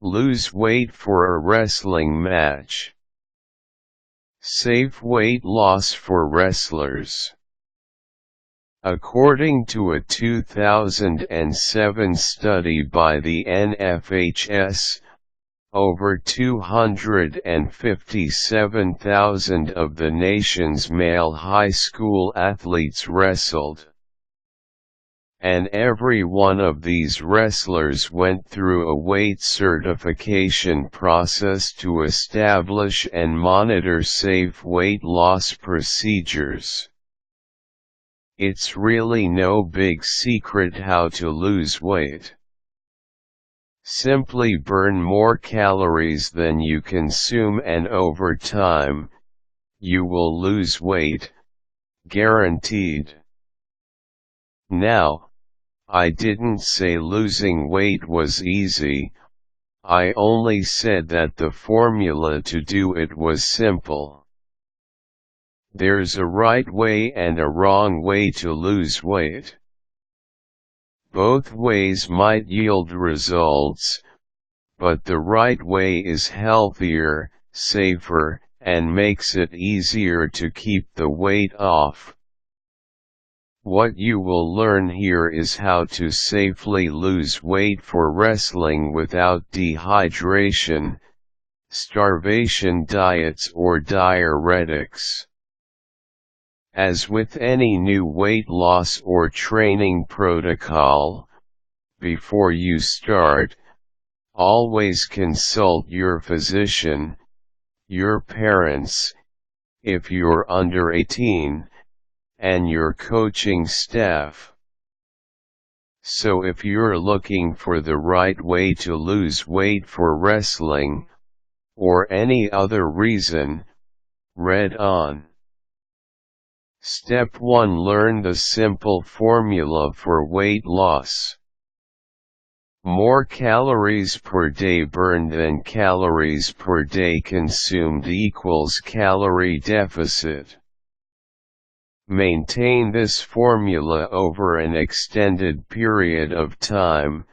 Lose weight for a wrestling match. Safe weight loss for wrestlers. According to a 2007 study by the NFHS, over 257,000 of the nation's male high school athletes wrestled. And every one of these wrestlers went through a weight certification process to establish and monitor safe weight loss procedures. It's really no big secret how to lose weight. Simply burn more calories than you consume, and over time, you will lose weight, guaranteed. Now, I didn't say losing weight was easy, I only said that the formula to do it was simple. There's a right way and a wrong way to lose weight. Both ways might yield results, but the right way is healthier, safer, and makes it easier to keep the weight off. What you will learn here is how to safely lose weight for wrestling without dehydration, starvation diets or diuretics. As with any new weight loss or training protocol, before you start, always consult your physician, your parents, if you're under 18, and your coaching staff. So if you're looking for the right way to lose weight for wrestling, or any other reason, read on. Step 1. Learn the simple formula for weight loss. More calories per day burned than calories per day consumed equals calorie deficit. Maintain this formula over an extended period of time,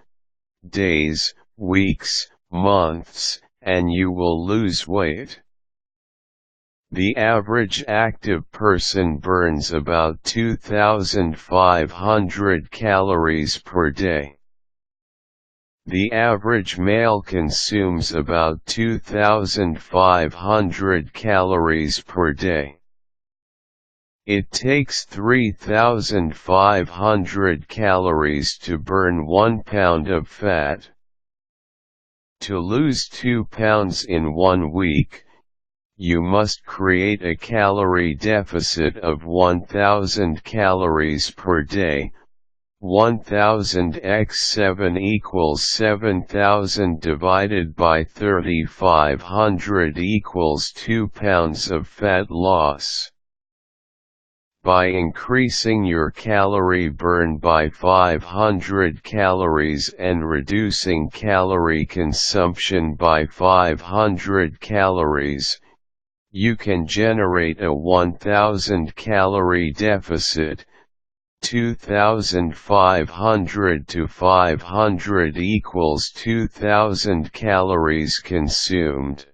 days, weeks, months, and you will lose weight. The average active person burns about 2,500 calories per day. The average male consumes about 2,500 calories per day. It takes 3,500 calories to burn 1 pound of fat. To lose 2 pounds in 1 week, you must create a calorie deficit of 1,000 calories per day. 1,000 x 7 equals 7,000 divided by 3,500 equals 2 pounds of fat loss. By increasing your calorie burn by 500 calories and reducing calorie consumption by 500 calories, you can generate a 1,000 calorie deficit. 2,500 to 500 equals 2,000 calories consumed.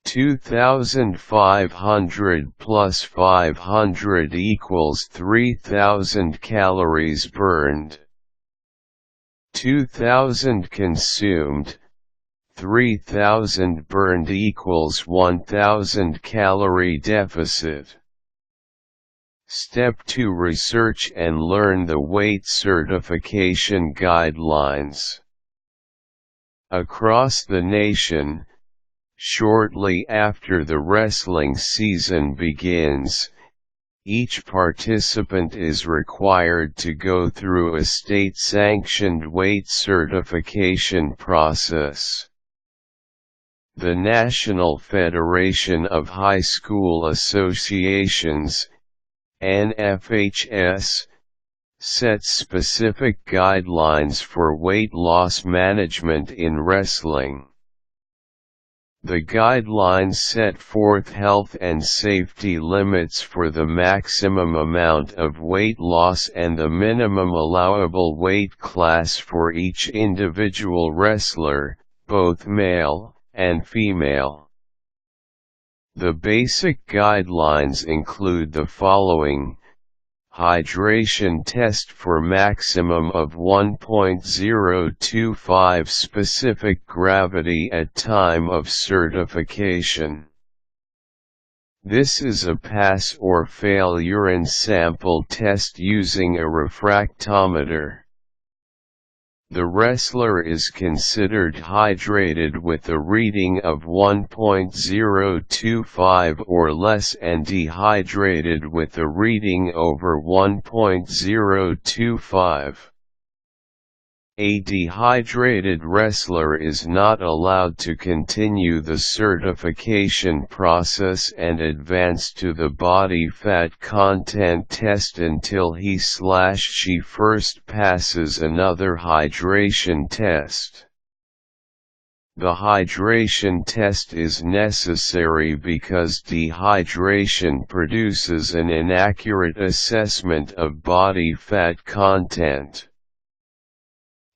2,500 plus 500 equals 3,000 calories burned. 2,000 consumed, 3,000 burned equals 1,000 calorie deficit. Step 2. Research and learn the weight certification guidelines. Across the nation, shortly after the wrestling season begins, each participant is required to go through a state-sanctioned weight certification process. The National Federation of High School Associations, NFHS, sets specific guidelines for weight loss management in wrestling. The guidelines set forth health and safety limits for the maximum amount of weight loss and the minimum allowable weight class for each individual wrestler, both male and female. The basic guidelines include the following: hydration test for maximum of 1.025 specific gravity at time of certification. This is a pass or fail urine sample test using a refractometer. The wrestler is considered hydrated with a reading of 1.025 or less and dehydrated with a reading over 1.025. A dehydrated wrestler is not allowed to continue the certification process and advance to the body fat content test until he/she first passes another hydration test. The hydration test is necessary because dehydration produces an inaccurate assessment of body fat content.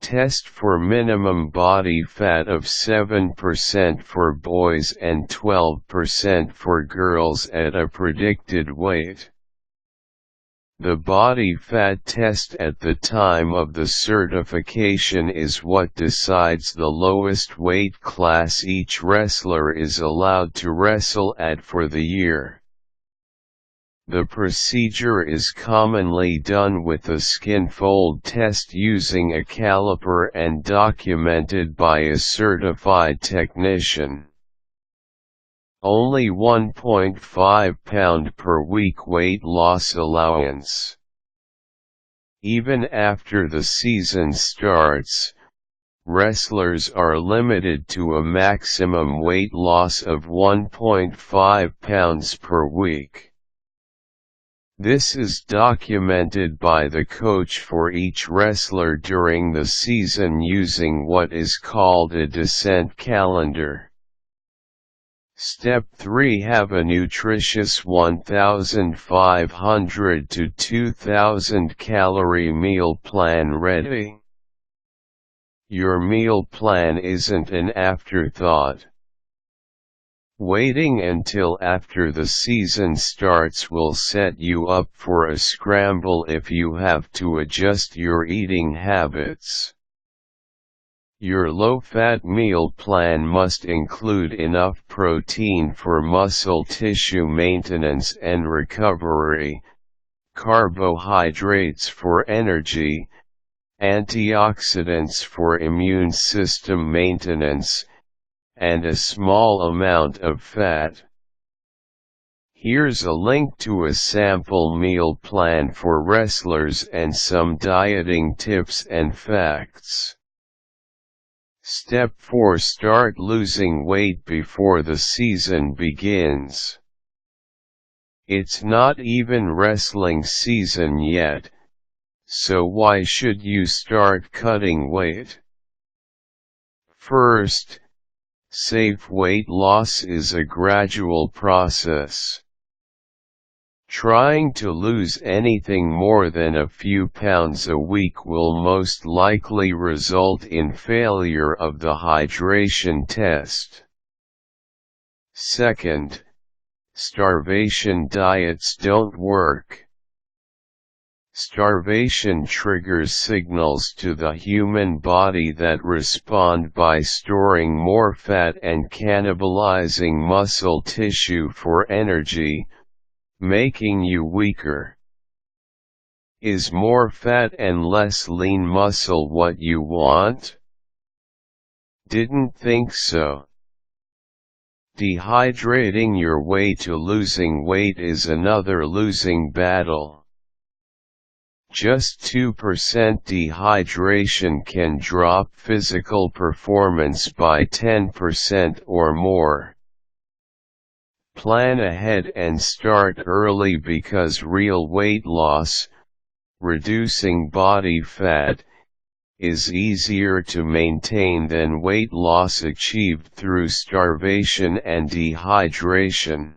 Test for minimum body fat of 7% for boys and 12% for girls at a predicted weight. The body fat test at the time of the certification is what decides the lowest weight class each wrestler is allowed to wrestle at for the year. The procedure is commonly done with a skin fold test using a caliper and documented by a certified technician. Only 1.5 pound per week weight loss allowance. Even after the season starts, wrestlers are limited to a maximum weight loss of 1.5 pounds per week. This is documented by the coach for each wrestler during the season using what is called a descent calendar. Step 3. Have a nutritious 1,500 to 2,000 calorie meal plan ready. Your meal plan isn't an afterthought. Waiting until after the season starts will set you up for a scramble if you have to adjust your eating habits. Your low-fat meal plan must include enough protein for muscle tissue maintenance and recovery, carbohydrates for energy, antioxidants for immune system maintenance, and a small amount of fat. Here's a link to a sample meal plan for wrestlers and some dieting tips and facts. Step 4. Start losing weight before the season begins. It's not even wrestling season yet, so why should you start cutting weight? First, safe weight loss is a gradual process. Trying to lose anything more than a few pounds a week will most likely result in failure of the hydration test. Second, starvation diets don't work. Starvation triggers signals to the human body that respond by storing more fat and cannibalizing muscle tissue for energy, making you weaker. Is more fat and less lean muscle what you want? Didn't think so. Dehydrating your way to losing weight is another losing battle. Just 2% dehydration can drop physical performance by 10% or more. Plan ahead and start early because real weight loss, reducing body fat, is easier to maintain than weight loss achieved through starvation and dehydration.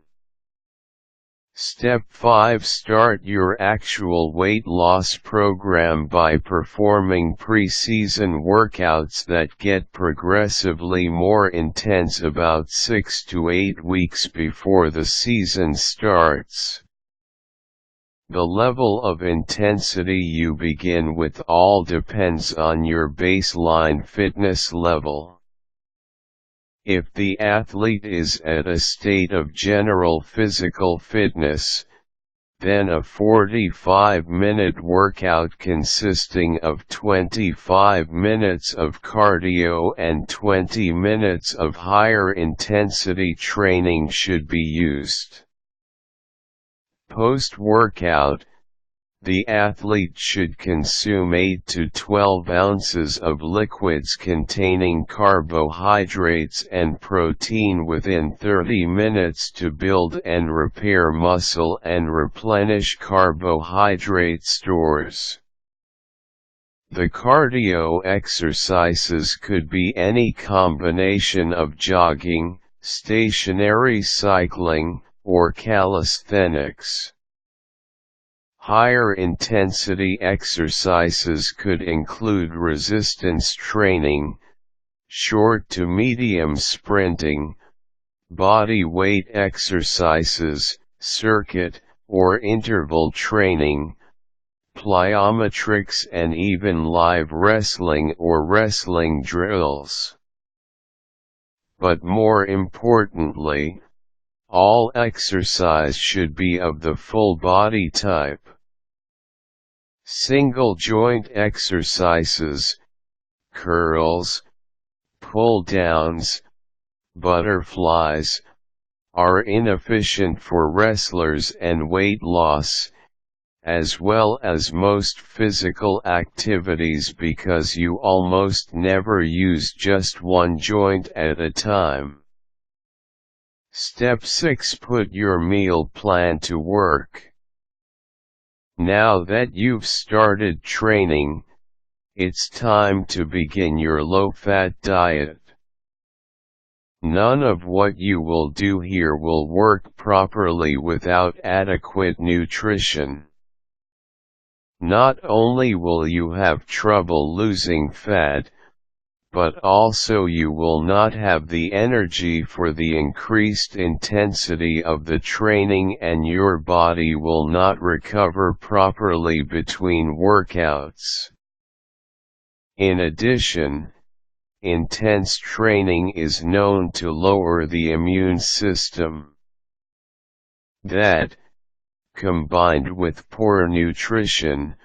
Step 5. Start your actual weight loss program by performing pre-season workouts that get progressively more intense about 6 to 8 weeks before the season starts. The level of intensity you begin with all depends on your baseline fitness level. If the athlete is at a state of general physical fitness, then a 45-minute workout consisting of 25 minutes of cardio and 20 minutes of higher intensity training should be used. Post-workout, the athlete should consume 8 to 12 ounces of liquids containing carbohydrates and protein within 30 minutes to build and repair muscle and replenish carbohydrate stores. The cardio exercises could be any combination of jogging, stationary cycling, or calisthenics. Higher intensity exercises could include resistance training, short to medium sprinting, body weight exercises, circuit or interval training, plyometrics, and even live wrestling or wrestling drills. But more importantly, all exercise should be of the full body type. Single joint exercises, curls, pull-downs, butterflies, are inefficient for wrestlers and weight loss, as well as most physical activities, because you almost never use just one joint at a time. Step 6. Put your meal plan to work. Now that you've started training, it's time to begin your low-fat diet. None of what you will do here will work properly without adequate nutrition. Not only will you have trouble losing fat, but also you will not have the energy for the increased intensity of the training, and your body will not recover properly between workouts. In addition, intense training is known to lower the immune system. That, combined with poor nutrition,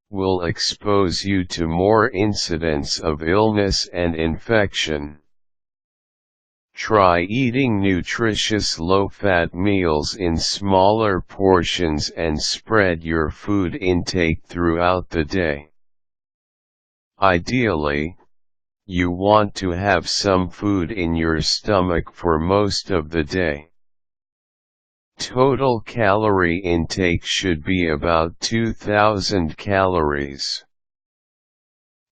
will expose you to more incidents of illness and infection. Try eating nutritious low-fat meals in smaller portions and spread your food intake throughout the day. Ideally, you want to have some food in your stomach for most of the day. Total calorie intake should be about 2,000 calories.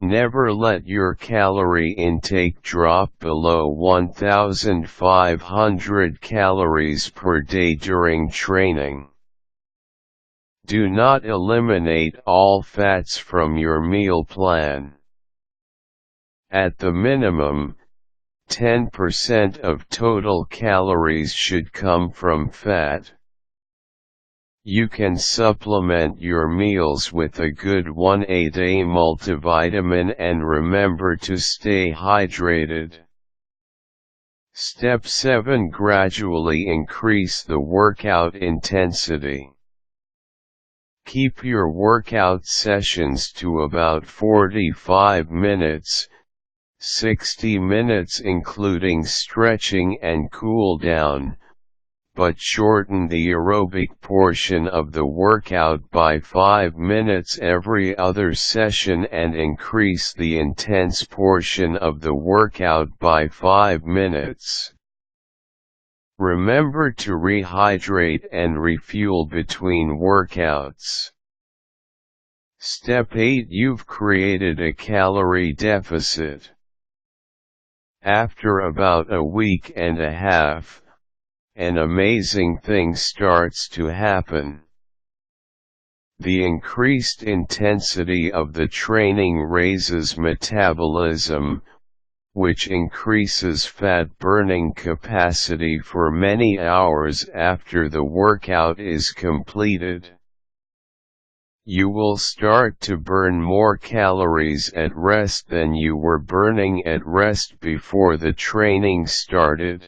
Never let your calorie intake drop below 1,500 calories per day during training. Do not eliminate all fats from your meal plan. At the minimum, 10% of total calories should come from fat. You can supplement your meals with a good 1A-day multivitamin and remember to stay hydrated. Step 7. Gradually increase the workout intensity. Keep your workout sessions to about 45 minutes, 60 minutes including stretching and cool down, but shorten the aerobic portion of the workout by 5 minutes every other session and increase the intense portion of the workout by 5 minutes. Remember to rehydrate and refuel between workouts. Step 8. You've created a calorie deficit. After about a week and a half, an amazing thing starts to happen. The increased intensity of the training raises metabolism, which increases fat burning capacity for many hours after the workout is completed. You will start to burn more calories at rest than you were burning at rest before the training started.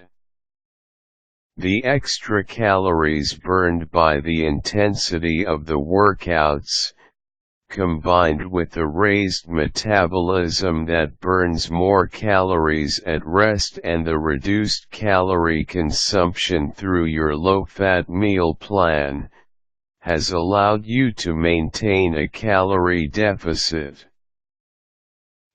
The extra calories burned by the intensity of the workouts, combined with the raised metabolism that burns more calories at rest and the reduced calorie consumption through your low-fat meal plan, has allowed you to maintain a calorie deficit.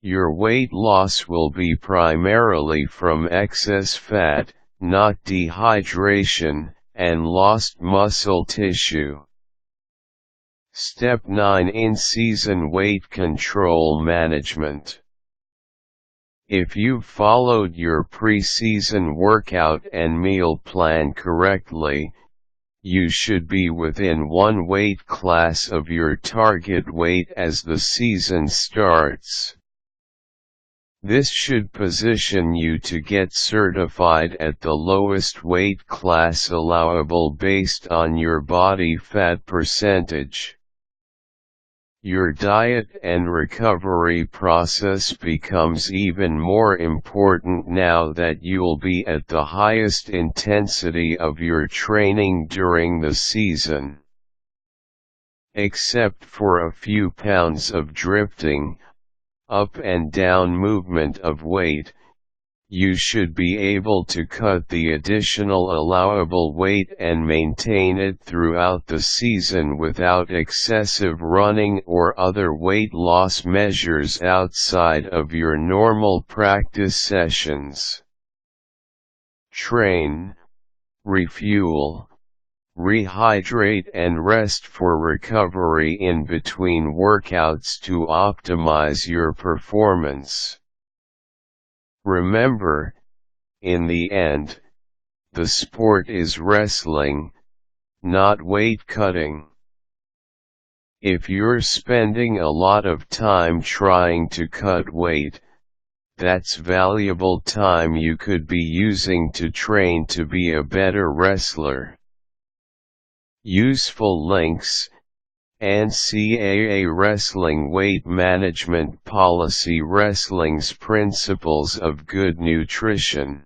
Your weight loss will be primarily from excess fat, not dehydration, and lost muscle tissue. Step 9. In-season weight control management. If you've followed your pre-season workout and meal plan correctly, you should be within one weight class of your target weight as the season starts. This should position you to get certified at the lowest weight class allowable based on your body fat percentage. Your diet and recovery process becomes even more important now that you'll be at the highest intensity of your training during the season. Except for a few pounds of drifting, up and down movement of weight, you should be able to cut the additional allowable weight and maintain it throughout the season without excessive running or other weight loss measures outside of your normal practice sessions. Train, refuel, rehydrate and rest for recovery in between workouts to optimize your performance. Remember, in the end, the sport is wrestling, not weight cutting. If you're spending a lot of time trying to cut weight, that's valuable time you could be using to train to be a better wrestler. Useful links: NCAA Wrestling Weight Management Policy, Wrestling's Principles of Good Nutrition.